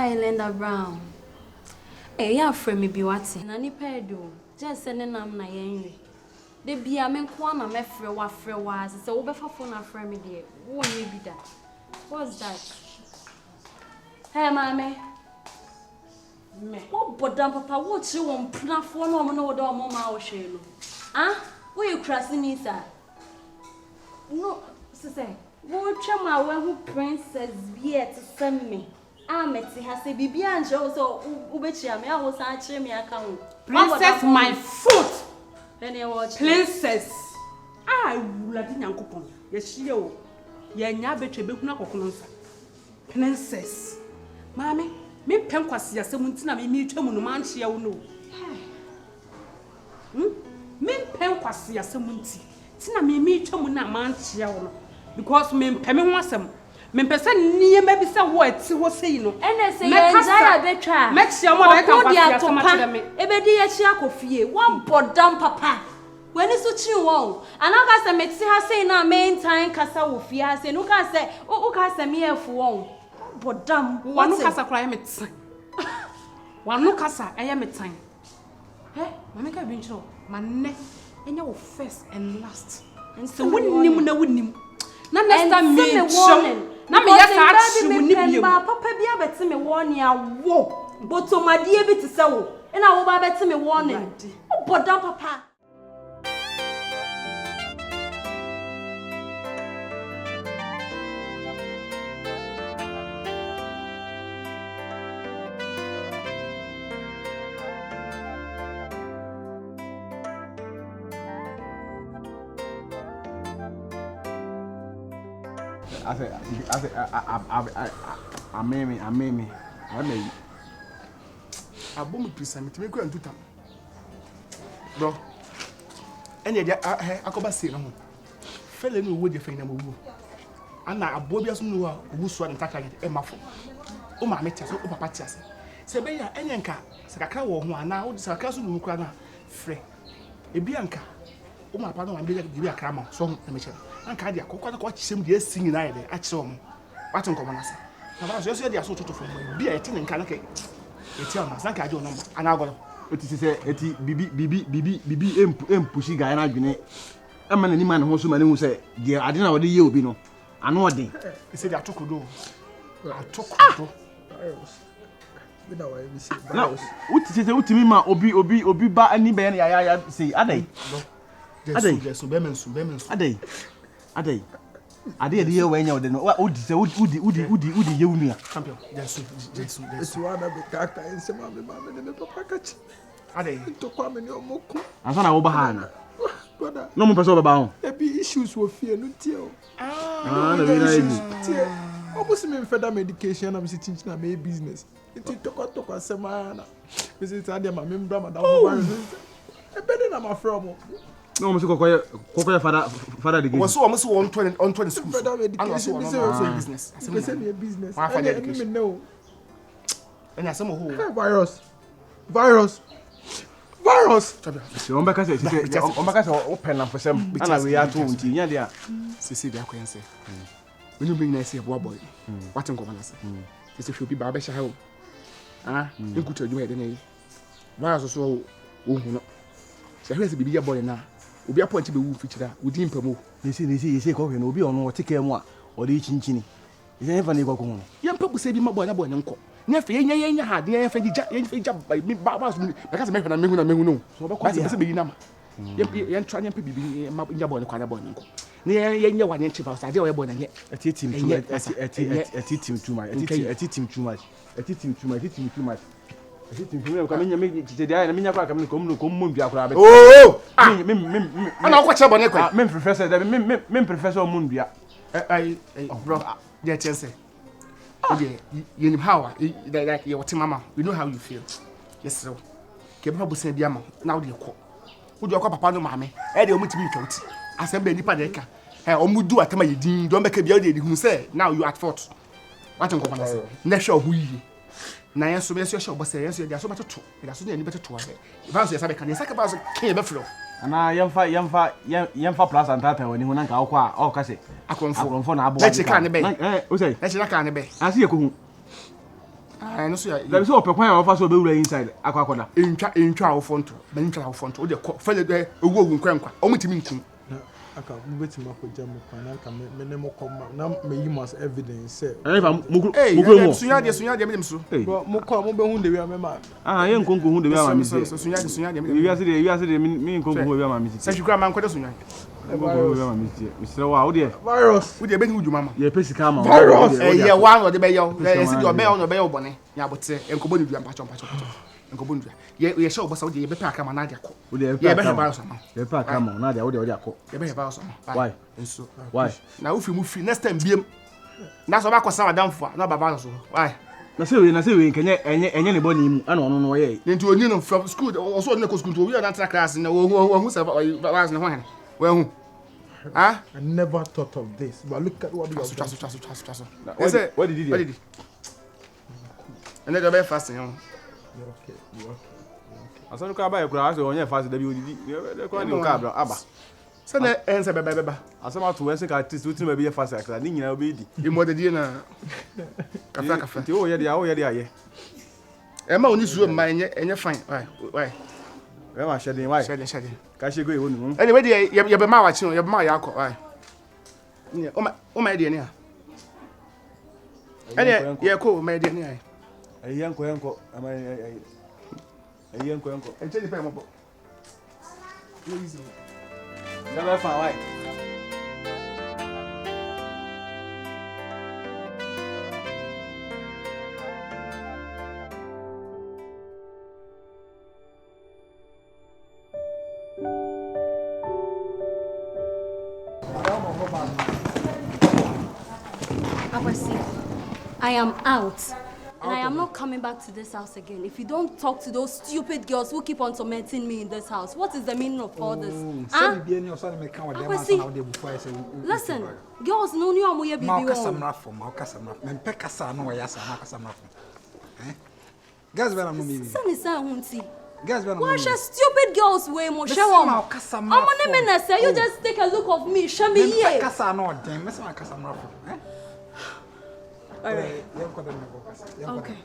Hi, Linda Brown. Eh, ya friend me biwati. Na nipa edo. Just send nam na yenwe. De bia me nko na me frɛ wa se wo befa phone na frɛ me de. Wo nye bi da. What's that? Hey, mama. Me. What bodam papa wo chi wo mpnafo na omo na wo da omo ma wo hwe no. Ah? Wo you crossing me sir? No, say. Wo twa ma wa hu princess bia to send me. Ameti ha se bibia nje wo so ubechia me awo san kire me aka ho. Princess my foot. Any watch. Princess. Ah, wuladi nyankopon. Ye hie o. Ye nya betwe behu na kokono nsa. Princess. Mami, me penkwase asem ntina me twam no man hie wo no. Me penkwase asem nti. Tina me twam na man hie wo no. Because me peme ho asem. Me pese niema bi se wo ati ho sei no. Ene se ye njaya betwa. Me chia mo na kan kwase asem akere me. Ebedi ye chia kofie. Wan bodam papa. When is so chi won. Anaka se meti ha sei na main time kasa wo fie ha sei no ka se o ka se me efu won. Bodam. Wanu kasa kra ye metan. Wanu kasa eye metan. Mama ka bi nchiro. Manne enya wo first and last. And so wonnim na wonnim. Na next time me warning. Na me yes action wonnim bi. Papa bi abeti me warning awo. Botomade bi te se wo. E na wo ba beti me warning. Bodam papa. I made me. I bomb present to make you do time. Bro, any idea? I go back say no. Fell in with your friend number 2. And I bobby as no who swan and tackle it. Emma for. Oh, my metas, oh, papa chas. Say, Beya, any anchor, Sakaka, one now, the sarcasm will cry free. A bianca. Oh, my pardon, and be a crammer, so the mission. And Cadia, what seemed the singing idea at some. What on common answer. Now, as you said, they are so to from be a tin and canacate. It's your master, I don't know. And I got it is a BB pushing guy and I've been a man, any man who say, dear, I didn't know the year, no. I know what they said. I took a do. I took now, what is it to me, ma, obi, ba, any benny, I say, are they? There's some women, are they? I did hear when you're the what would you near? Champion, yes, it's one of the character in some of the package. Are they to come in your moku? I thought I was behind. No more person about. There be issues with fear, no tear. Almost mean further medication. I'm sitting in my business. It took a semana. Visit Adia, my member, Madame. I better than my friend. No, Mr. Cocoya father again. Was almost on 20 schools. And also business. I business. I didn't know. And I some who virus. So on back as open for some and we are told yeah there. See the acquaintance. When you bring nice boy, what in common? This if you be barber shall. You could tell you had any virus so so here's a baby boy now. Obi appoint be wu feature udi mpamo they say ko hwe no obi ono take mu a o de chinchini is never ne gwakon no yempa bu se bi mabo na bo nyenko nya fe nya ha de nya fe gija me ba because me hwe na mehu no so be ko se be yi na ma yen twa nya mpa bibi nya bo ne kwa na bo nyenko ne nya wa nya chifa so ade o ye bo na nya team too much I sit in here, coming, you today, and I come Mumbia. Oh, I'm not quite sure. Men professor, men professor Mumbia. Bro, yeah, Chelsea. You know how like your mama, we know how you feel. Yes, sir. Keep up with Biama, now the call. Would you call Papa no mammy? Eddie, omit to be county. I said, Benny Padeca. Omudu at my dean, don't make a beauty who say, now you at fault. What on command? Next show who na yeso be so bo say yeso dia so beto dia so na ni beto to abe ba so yeso be kan yeso ka ba so kan be flo ana yemfa plus antata woni hu na nka akwa o ka se akonfo na abo na chika ne be o say na chika ne be asi ekohu I know so. There is no pekwan ya ofa so be wura inside akwakoda. Intwa awfonto. Me intwa awfonto. O de fele de owu owu nkwankwa. O mutimi nkum. Aka mubeti makoja mu kwana ka me ne mokoma na me yi mas evidence say Eba mugro mo. Sunya de me so. Bro mo ko mo be hu de wi amema. Ye nkonko hu de wi ama mi se. Sunya de me. Wi ase de mi nkonko hu wi ama mi se. Sa shukura man kwada sunya. Mr. Wa, what virus. Wo de be ni wuju mama. Ye pesi ka ma. Virus. Ye wa no de be yo. Ye si de obe yo no be yo bone. Ya bote enkobo ni dua mpacho. Enkobo ni dua. Ye she obosa wo de ye be pa aka ma na de akọ. Ye be he virus ama. Ye pa aka ma na de wo de akọ. Ye be he virus ama. Why? Nso. Why? Na wo fi mu fi next time biem. Na so ba kwasa madamfo na ba virus. Why? Na se we nkenye enye ne boni mu ana ono no ye. Nti oni no from school also no school to we na tra class na wo hu se virus na ho hen. Well, I never thought of this, but look at what you have done. Trust. What did you do? And then the very fast, you know. You're okay. I said, "Look, I cry. I said, "On your fast, WD. You're quite new car, Abba." So then, answer, baby. I said, "I'm to answer that. This will be a fast. I didn't know be. You more the dinner. Cafe. Oh, yeah. Emma only zoom mine, and you're fine. Why? Where am I shedding? Why? Shedding. Can she go in? Anyway, you be my watching, you're my alcohol. Why? Oh, my dear. And yeah, cool, my dear. A young uncle. Am I a young uncle? And tell you, Pamela. Never found why. I am out. And I am not coming back to this house again. If you don't talk to those stupid girls who keep on tormenting me in this house, what is the meaning of all this? Listen, girls no new amoye bibi o. Why should stupid girls way more show up? I'm on a minute, say you just take a look of me, show me here. Alright. Okay.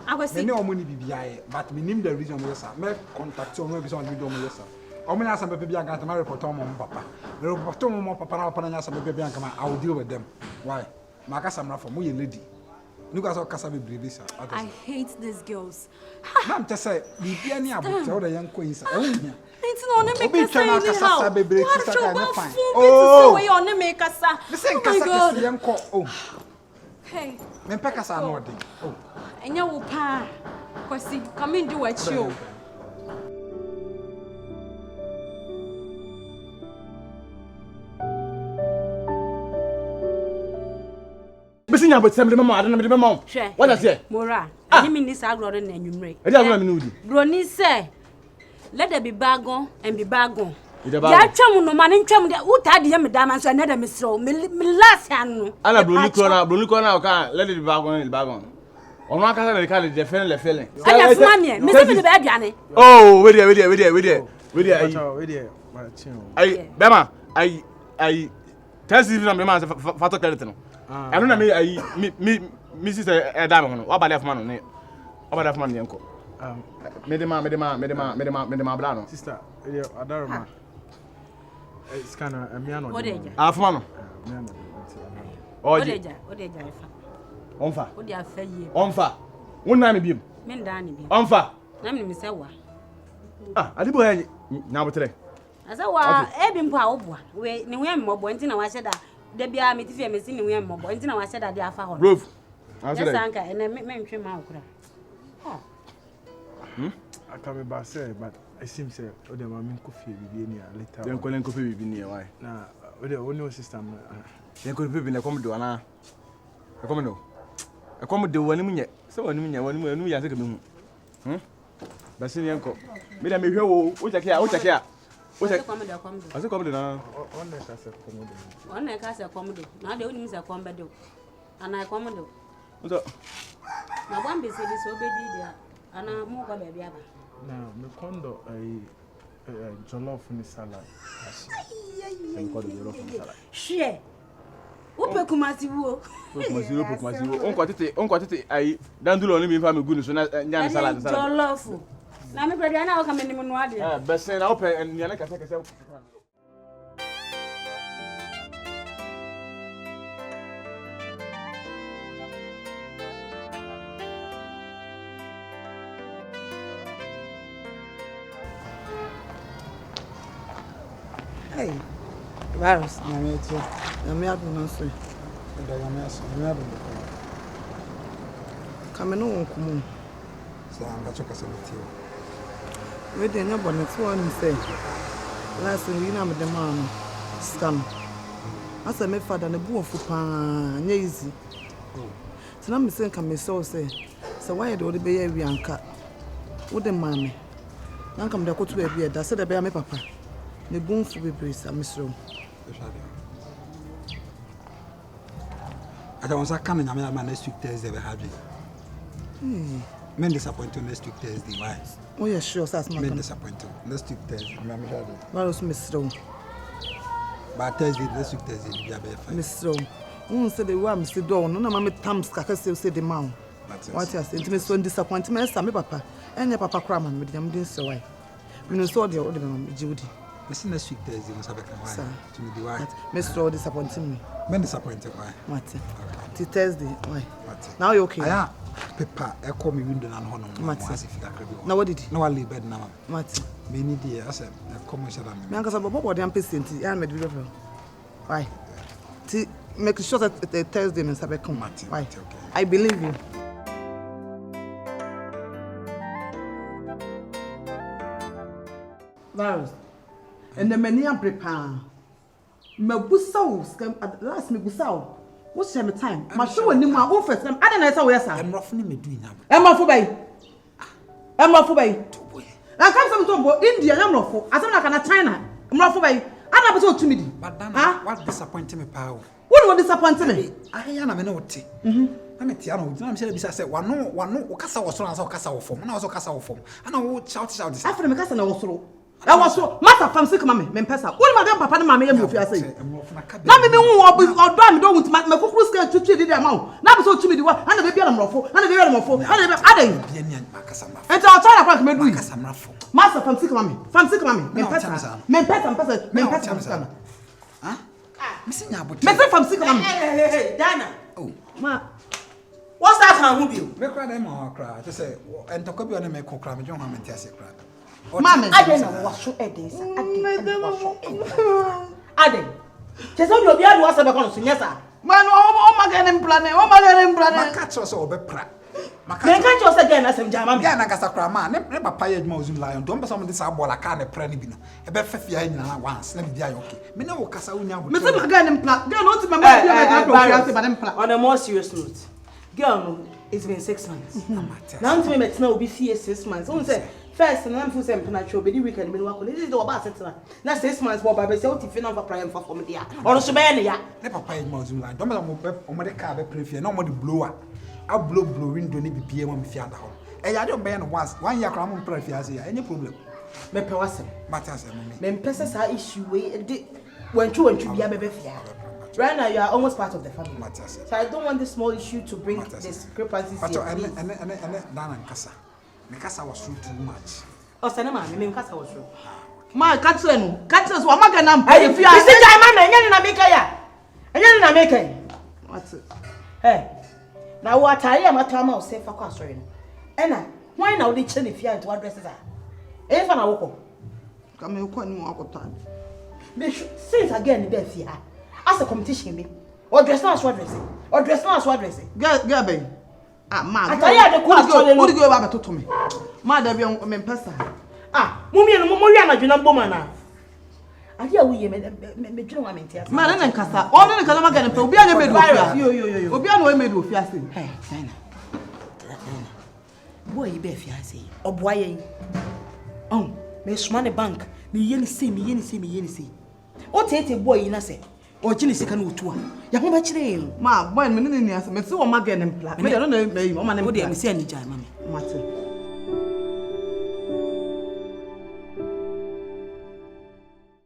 I was saying. No money BBI, but me name the reason we are. Me contact you, no be on video me sir. O me na some baby and my report on mom papa. Me report on mom papa na papa na some baby and come I will deal with them. Why? Maka samra for me lady. You guys all kasa baby sir. I hate these girls. Ma'am just say BBI ni abut o the young queen sir. It's no make us say anyhow. Oh, we on make us. Oh my God. Oh. Hey. Me peka sa no dey. Oh. Enya wo pa. Kwasi, come in do what you. Bisi nya botsem de mama ade na de mama. What does say? Mora. Ani mi ni sa agro na anwumre. E dey agro na mi nudi. Broni say let there be bagon and be bagon. Ya twam no ma ne twam de uta de me dama so na da me sro me last anu. Ana broni ko na o ka let it be bagon. Ono aka na de ka de defend le feeling. Anya fuma me se me de be aduane. Oh, we there. Ai, Bema, I test you na me man fato credit no. I don't know me sister Diana1 no. What about left man no? What about left man yenko? Medema bla no. Sister, Adaroma. It's kind of a miano. What is it? Afman. Odeja ifa. Onfa. Odi afa yi. Onfa. Wonna me biem. Me nda ne biem. Onfa. Na me se wa. Adibo ya na botere. Asa wa ebi mpo a oboa. We ne we mmobọ nti na wa hyeda. Da bia me tifia me si ne we mmobọ nti na wa hyeda de afa ho. Roof. Yes anka ene me ntwe ma okura. I come back say but it seems say o de ma me kofi bibi ni later. Den ko len kofi bibi ni why? Na o de only system den ko bibi na come do ana. E come no. E come do wani munye. Se wani munye ya se ke me hu. Basi ni enko. Me da me hwe wo check ya. Ose come na. On na ka se come do. Na de oni mi se come do. Ana come do. So. Na wan be say this obedi dia. Ana mo go be bia ba. Na me kondo jollof ni salad. En ko do jollof ni salad. Share. Wo Ope kumasi wo. Kumasi wo. Onko tete ai dandulo ni mi fa me gu ni so na nya salad. Jollof. Na me brother na o ka me ni mo no ade. Besen na ope nya na kasa. Hey, virus, na me too. Na me adu no so. Da ya me aso, me adu. Kame no wonkumu. Sa amba choka se meti. We dey nya bonnet one say. Last we na me dem am scam. Asa me father na bu ofu pa, nya easy. Tina me say kame so say. So why do be ya wi anka? Wo de mame. Na kam de kotu e bi e da se de be ya me papa. Ne bonfu bebresa misro. I don't want to come in next week Thursday. We have it. Men disappointed next week Thursday. Why? Oh yeah, sure. That's my. Men disappointed next week Thursday. Remember that. What was misro? But Thursday, next week Thursday, we are better. Misro. Say the way I'm still down. No, mama tams kaka say the mouth. What you say? Intimate so disappointed. Me say me papa. Enya papa cram and me dem din so why. We no saw the old mama Judy. Listen, next week Thursday, we have a why. To me, why? Mr. disappointing me. Men disappointed, why? Martin. Till Thursday, why? Now you okay? Yeah. Pepper, I call me window and honor. Now what did he? No, I leave bed now. Martin. Me need the I come shut down. Me anka baba body am patient. I am medicine. Why? To make sure that the Thursday means I come. Why? Okay. I believe you. Virus. And the many are prepared. Me busao scam at last me busao. What's your time? My show and my office. I don't know how we are. I'm roughly me doing now. Emma Fubay. I come from India. I'm not for. I don't like China. I'm not for. I'm not so timid. But Dana, what disappointed me, pal? What will disappoint me? I am a minute. I'm a Tiano. I'm saying, I said, one no, Casa was on our Casa form, and I was a Casa form. And I will shout this after the Casa also. I was so master from sick mammy, Mempesa. All my damn papa and mammy, if you say. Now, maybe or damn don't my focus get to treat the amount. Now, so to me, and the baby I'm and the baby I'm and the adding. And I'll try to find me master from sick mammy, Mempesa, Mempesa. Huh? Missing from sick mammy. Hey, Diana. Oh, ma. What's that how you? Make cry them or cry. Just say, and talk about them make cry, but you don't have to say cry. Mama, I don't know what show Eddie. Ade. Just on your beard was a consul, yes, sir. Man, oh, my God, and plan, oh, my God, and plan. Catch us over prat. Can catch us again as a German. Diana Casacra man, never pay Mosin Lion. Don't be some of this abola can a prenibino. A bed for Fiana once, let me die okay. Me no Casaunia. Mr. Again and plan. Go not to my on a more serious note. Girl, it's been 6 months. Now to me, it's now be 6 months. Only say. First, and I'm for some natural baby weekend. This is the about it. Now 6 months more by myself if you know for prime for me. Or so many, yeah. Never pay Mosin Lion. Don't know the car, prefer no more blower. I'll blow window need be PM on the theater. And I don't ban once 1 year cram on prefias. Any problem? Me pewasem. Matters. Men persons are issue when two and two be a baby. Right now, you are almost part of the family. Matters. So I don't want this small issue to bring discrepancies. And Dana Casa. Mikasa was through too much. Oh, Sanama, Mikasa was through. My catcher, catchers were Maganam. If you are the Diamond, and you're not making. What's it? Hey, now what I am at time, I'll say for question. Anna, why now the chin if you are to address that? If I walk, come you quite more time. Since again, the death here, as a competition, me or dress not what dressing, or dress not what dressing. Gabbing. Ah, ma. I tell you the question. What do you go about to me? Ma, there be on Mempesa. Ah, Mummy and Mummy, you know, woman. I hear we me do want me to. Man, and Casa. All the Calama can be on your bed. You. Obiano made with Fiassi. Hey, China. Boy, you be Fiassi. Or boy. Oh, me money bank. Me yen see. O take boy in a say. Or Jenny can tour. Ya home actually. Ma, boy, me, so my getting plan. Me don't know, my name would say any time, Mammy.